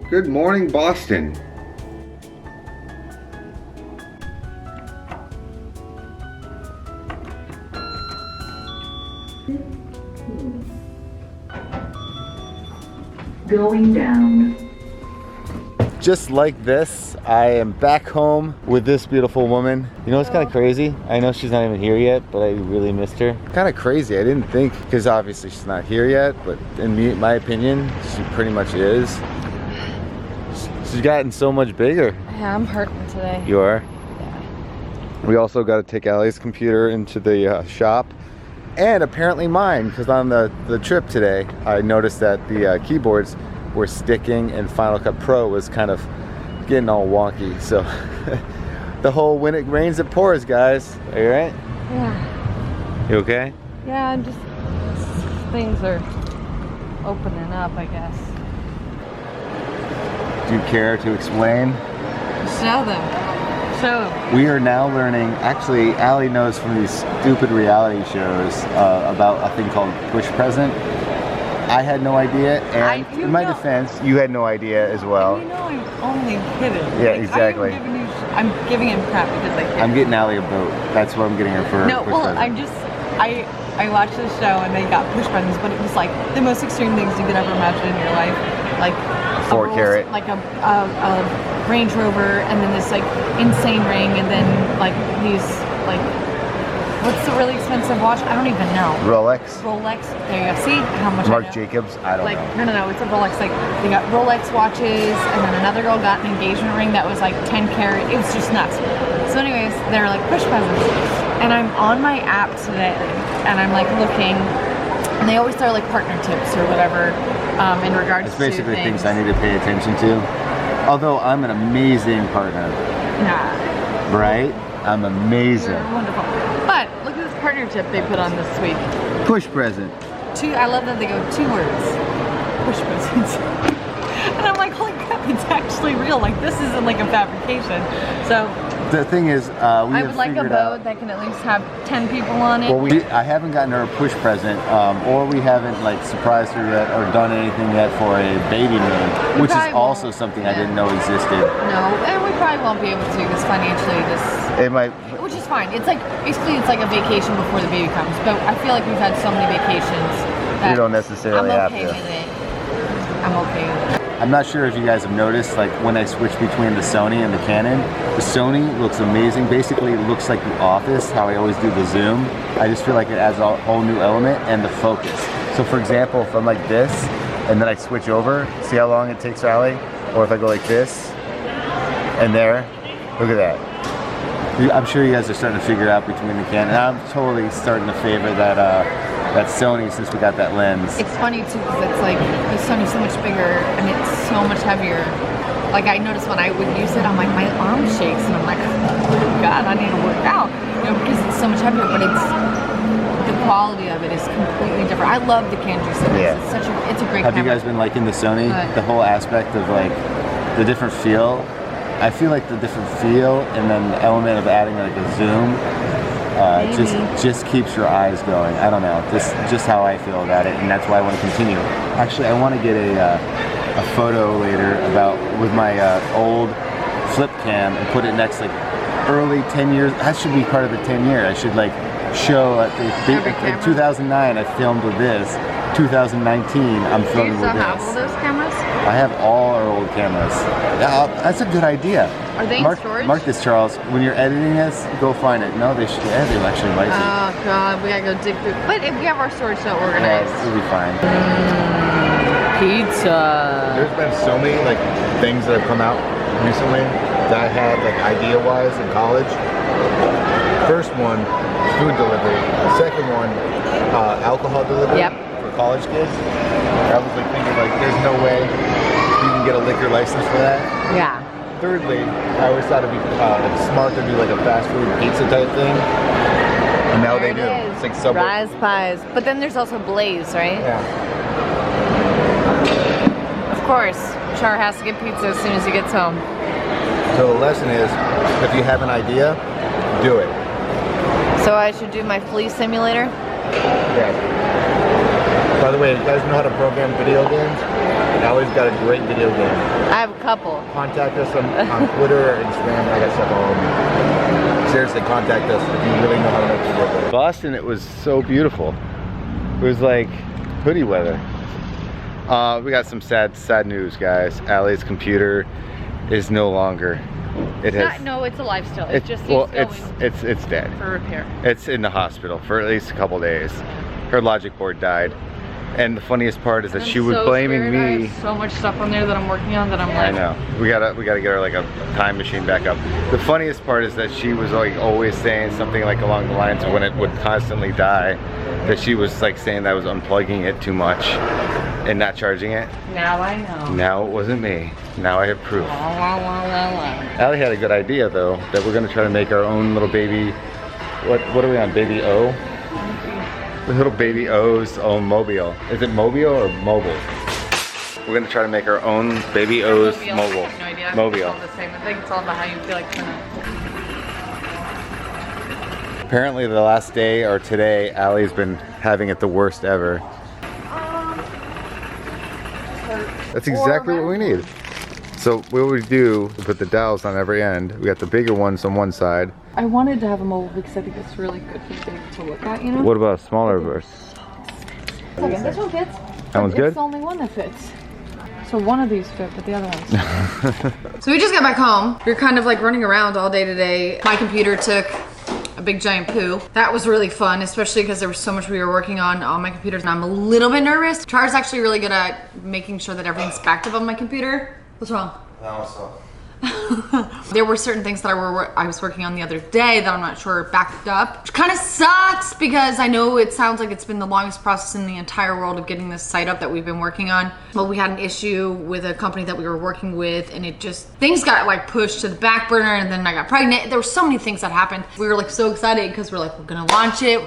Good morning, Boston. Going down. Just like this, I am back home with this beautiful woman. You know what's kind of crazy? I know she's not even here yet, but I really missed her. Kind of crazy, I didn't think, because obviously she's not here yet, but in my opinion, she pretty much is. She's gotten so much bigger. Yeah, I'm hurting today. You are? Yeah. We also got to take Allie's computer into the shop, and apparently mine, because on the trip today, I noticed that the keyboards were sticking and Final Cut Pro was kind of getting all wonky. So the whole when it rains it pours, guys. Are you right? Yeah. You okay? Yeah, I'm just, things are opening up, I guess. Do you care to explain? Show them. Show them. We are now learning, actually Allie knows from these stupid reality shows about a thing called push present. I had no idea, and in my defense, you had no idea as well. You know I'm only kidding. Yeah, like, exactly. I'm giving him crap because I can't. I'm getting Allie a boat. That's what I'm getting her for. No, well, I watched this show and they got push buttons, but it was like the most extreme things you could ever imagine in your life. Like 4 carat. Like a Range Rover, and then this like insane ring, and then like these like, what's the really expensive watch? I don't even know. Rolex. Rolex. There you go. See how much Marc I know? Jacobs. I don't know. No. It's a Rolex. Like they got Rolex watches, and then another girl got an engagement ring that was like 10 carat. It was just nuts. So, anyways, they're like push presents, and I'm on my app today, and I'm like looking, and they always throw like partner tips or whatever in regards to It's basically things I need to pay attention to. Although I'm an amazing partner. Nah. Right? I'm amazing. You're wonderful. But look at this partner tip they put on this week. Push present. I love that they go 2 words. Push presents. And I'm like, holy crap, it's actually real. Like, this isn't like a fabrication. So The thing is, I would like a boat that can at least have 10 people on it. Well, I haven't gotten her a push present, or we haven't like surprised her yet, or done anything yet for a baby moon, which is also something I didn't know existed. No, and we probably won't be able to because financially it might. Which is fine. It's like basically it's like a vacation before the baby comes. But I feel like we've had so many vacations that you don't necessarily have to. I'm okay with it. I'm okay with it. I'm not sure if you guys have noticed, like when I switch between the Sony and the Canon, the Sony looks amazing. Basically, it looks like The Office, how I always do the zoom. I just feel like it adds a whole new element, and the focus. So for example, if I'm like this, and then I switch over, see how long it takes Allie? Or if I go like this, and there, look at that. I'm sure you guys are starting to figure out between the Canon. And I'm totally starting to favor that Sony since we got that lens. It's funny too because it's like the Sony's so much bigger and it's so much heavier. Like I noticed when I would use it, I'm like my arm shakes and I'm like, oh God, I need to work out. You know, because it's so much heavier, but the quality of it is completely different. I love the Canon series. Yeah. It's a great camera. Have you guys been liking the Sony? The whole aspect of like the different feel. I feel like the different feel and then the element of adding like a zoom just keeps your eyes going. I don't know, just how I feel about it, and that's why I want to continue. Actually, I want to get a photo later with my old flip cam and put it next like early 10 years. That should be part of the 10 year. I should like show in 2009 I filmed with this. 2019 I'm filming with this. Do you still have all those cameras? I have all our old cameras. That's a good idea. Are they in storage? Mark this, Charles. When you're editing this, go find it. No, they should. Yeah, they actually might. Oh God, we gotta go dig through. But if we have our storage so organized, it'll be fine. Pizza. There's been so many like things that have come out recently that I had like idea-wise in college. First one, food delivery. The second one, alcohol delivery. Yep. College kids. I was like thinking like there's no way you can get a liquor license for that. Yeah. Thirdly, I always thought it'd be smart to do like a fast food pizza type thing. And now they do. It's like Subway. Rise pies. But then there's also Blaze, right? Yeah. Of course. Char has to get pizza as soon as he gets home. So the lesson is, if you have an idea, do it. So I should do my flea simulator? Yeah. By the way, you guys know how to program video games? Allie's got a great video game. I have a couple. Contact us on Twitter or Instagram. I got stuff all over. Seriously, contact us if you really know how to make video games. Boston, it was so beautiful. It was like hoodie weather. We got some sad news, guys. Allie's computer is no longer. No, it's alive still. It just it's dead for repair. It's in the hospital for at least a couple days. Her logic board died, and the funniest part is that she was blaming me. I have so much stuff on there that I'm working on that I'm like. I know. We gotta get her like a time machine back up. The funniest part is that she was like always saying something like along the lines of when it would constantly die, that she was like saying that I was unplugging it too much and not charging it. Now I know. Now it wasn't me. Now I have proof. Allie had a good idea though, that we're gonna try to make our own little baby. What are we on? Baby O? The little baby O's own mobile. Is it mobile or mobile? We're gonna try to make our own baby O's mobile. I have no idea. Mobile. It's all the same. I think it's all about how you feel like doing it. Apparently the last day or today, Allie's been having it the worst ever. That's exactly what we need. So what we do, we put the dowels on every end. We got the bigger ones on one side. I wanted to have a mobile because I think it's really good for the baby to look at, you know? What about a smaller verse? Okay, this one fits. That one's good? It's the only one that fits. So one of these fit, but the other ones. So we just got back home. We were kind of like running around all day today. My computer took a big giant poo. That was really fun, especially because there was so much we were working on my computers, and I'm a little bit nervous. Char's actually really good at making sure that everything's backed up on my computer. What's wrong? There were certain things that I was working on the other day that I'm not sure backed up, which kind of sucks because I know it sounds like it's been the longest process in the entire world of getting this site up that we've been working on. Well, we had an issue with a company that we were working with, and it just, things got like pushed to the back burner, and then I got pregnant. There were so many things that happened. We were like so excited because we're like, we're gonna launch it,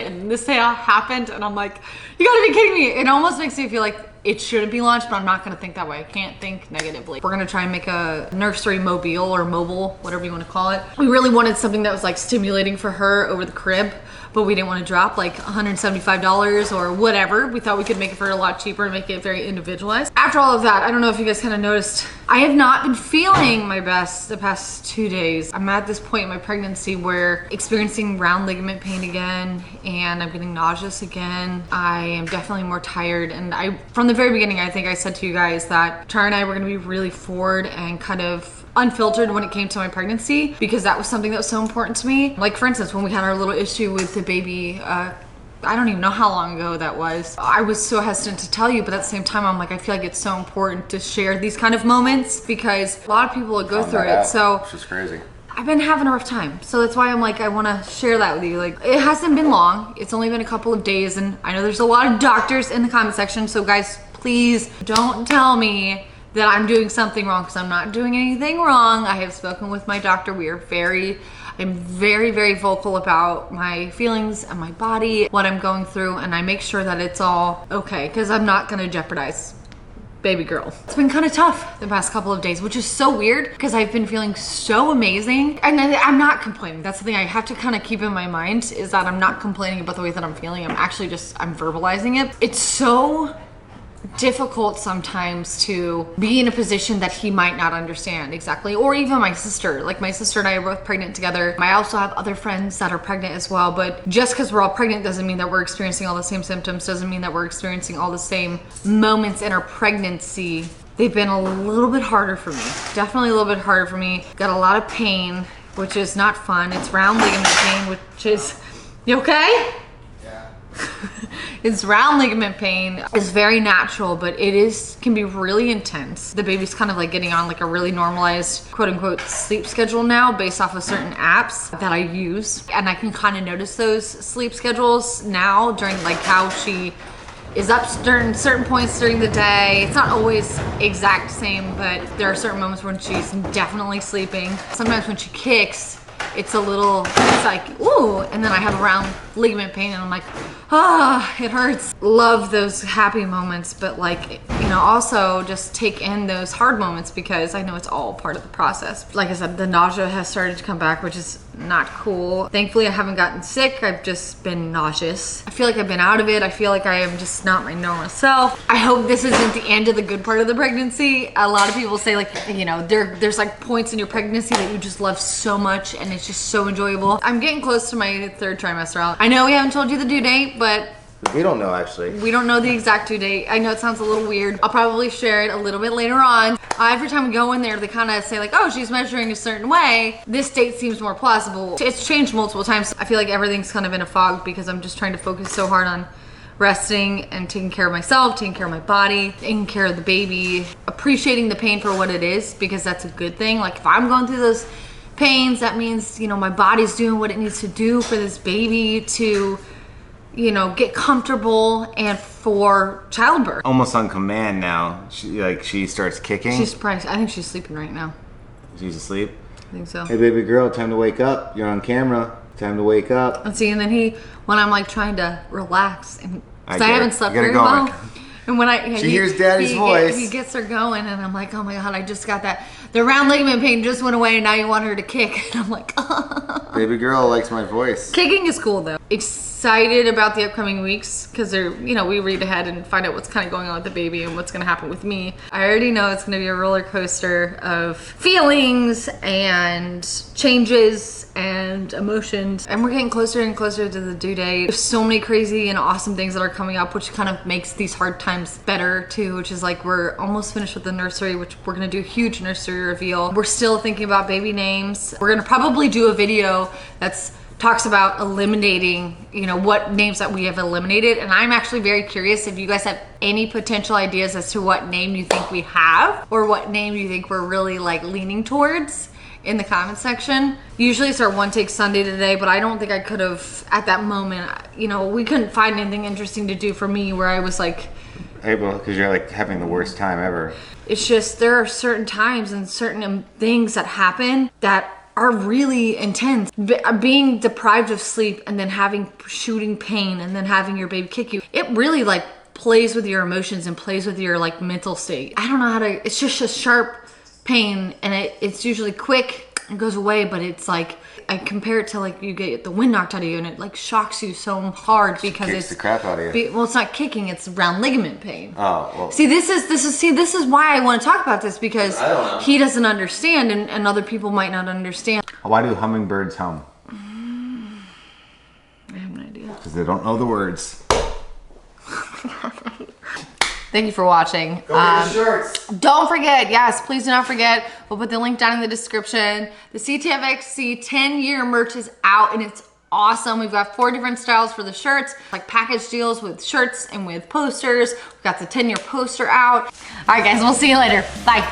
and this day happened, and I'm like, you gotta be kidding me. It almost makes me feel like it shouldn't be launched, but I'm not gonna think that way. I can't think negatively. We're gonna try and make a nursery mobile or mobile, whatever you wanna call it. We really wanted something that was like stimulating for her over the crib, but we didn't want to drop like $175 or whatever. We thought we could make it for her a lot cheaper and make it very individualized. After all of that, I don't know if you guys kind of noticed, I have not been feeling my best the past 2 days. I'm at this point in my pregnancy where experiencing round ligament pain again, and I'm getting nauseous again. I am definitely more tired, and from the very beginning, I think I said to you guys that Char and I were gonna be really forward and kind of unfiltered when it came to my pregnancy, because that was something that was so important to me. Like for instance, when we had our little issue with the baby, I don't even know how long ago that was. I was so hesitant to tell you, but at the same time, I'm like, I feel like it's so important to share these kind of moments because a lot of people go through it. So it's just crazy. I've been having a rough time. So that's why I'm like, I wanna share that with you. Like, it hasn't been long. It's only been a couple of days, and I know there's a lot of doctors in the comment section. So guys, please don't tell me that I'm doing something wrong, because I'm not doing anything wrong. I have spoken with my doctor. I'm very, very vocal about my feelings and my body, what I'm going through, and I make sure that it's all okay, because I'm not gonna jeopardize baby girl. It's been kind of tough the past couple of days, which is so weird because I've been feeling so amazing, and I'm not complaining. That's the thing I have to kind of keep in my mind, is that I'm not complaining about the way that I'm feeling. I'm actually I'm verbalizing it. It's so difficult sometimes to be in a position that he might not understand exactly, or even my sister. Like my sister and I are both pregnant together. I also have other friends that are pregnant as well, but just because we're all pregnant doesn't mean that we're experiencing all the same symptoms, doesn't mean that we're experiencing all the same moments in our pregnancy. They've been a little bit harder for me, definitely a little bit harder for me. Got a lot of pain, which is not fun. It's round ligament pain, which is, you okay? It's round ligament pain. It's very natural, but can be really intense. The baby's kind of like getting on like a really normalized quote unquote sleep schedule now based off of certain apps that I use. And I can kind of notice those sleep schedules now during like how she is up during certain points during the day. It's not always exact same, but there are certain moments when she's definitely sleeping. Sometimes when she kicks, it's like, ooh, and then I have a round ligament pain and I'm like, it hurts. Love those happy moments, but like, you know, also just take in those hard moments because I know it's all part of the process. Like I said, the nausea has started to come back, which is not cool. Thankfully, I haven't gotten sick. I've just been nauseous. I feel like I've been out of it. I feel like I am just not my normal self. I hope this isn't the end of the good part of the pregnancy. A lot of people say like, you know, there's like points in your pregnancy that you just love so much and it's just so enjoyable. I'm getting close to my 3rd trimester. I know we haven't told you the due date, but We don't know actually. we don't know the exact due date. I know it sounds a little weird. I'll probably share it a little bit later on. Every time we go in there, they kind of say like, oh, she's measuring a certain way. This date seems more plausible. It's changed multiple times. I feel like everything's kind of in a fog because I'm just trying to focus so hard on resting and taking care of myself, taking care of my body, taking care of the baby, appreciating the pain for what it is because that's a good thing. Like if I'm going through those pains, that means, you know, my body's doing what it needs to do for this baby to, you know, get comfortable and for childbirth. Almost on command now. She starts kicking. She's probably, I think she's sleeping right now. She's asleep. I think so. Hey baby girl, time to wake up. You're on camera. Time to wake up. And see, and then when I'm like trying to relax, and cause I get haven't it. slept You get it very well. going. And when She hears daddy's voice. He gets her going, and I'm like, oh my god, I just got that. The round ligament pain just went away, and now you want her to kick. And I'm like, Baby girl likes my voice. Kicking is cool though. Excited about the upcoming weeks because they're, you know, we read ahead and find out what's kind of going on with the baby and what's going to happen with me. I already know it's going to be a roller coaster of feelings and changes and emotions, and we're getting closer and closer to the due date. There's so many crazy and awesome things that are coming up, which kind of makes these hard times better too, which is like we're almost finished with the nursery, which we're going to do a huge nursery reveal. We're still thinking about baby names. We're going to probably do a video that's talks about eliminating, you know, what names that we have eliminated. And I'm actually very curious if you guys have any potential ideas as to what name you think we have or what name you think we're really like leaning towards in the comment section. Usually it's our One Take Sunday today, but I don't think I could have at that moment, you know, we couldn't find anything interesting to do for me where I was like, Hey, well, because you're like having the worst time ever. it's just there are certain times and certain things that happen that are really intense. Being deprived of sleep and then having shooting pain and then having your baby kick you, it really like plays with your emotions and plays with your like mental state. I don't know how to, it's just a sharp pain and it's usually quick and goes away, but it's like, I compare it to like you get the wind knocked out of you and it like shocks you so hard because Kicks it's the crap out of you. well, it's not kicking, it's round ligament pain. Oh, well. See, this is why I want to talk about this because I don't know. he doesn't understand and other people might not understand. Why do hummingbirds hum? I have no idea. Because they don't know the words. Thank you for watching. Go get your shorts. Don't forget, yes, please do not forget. We'll put the link down in the description. The CTFxC 10-year merch is out and it's awesome. We've got 4 different styles for the shirts, like package deals with shirts and with posters. We've got the 10-year poster out. All right, guys, we'll see you later. Bye.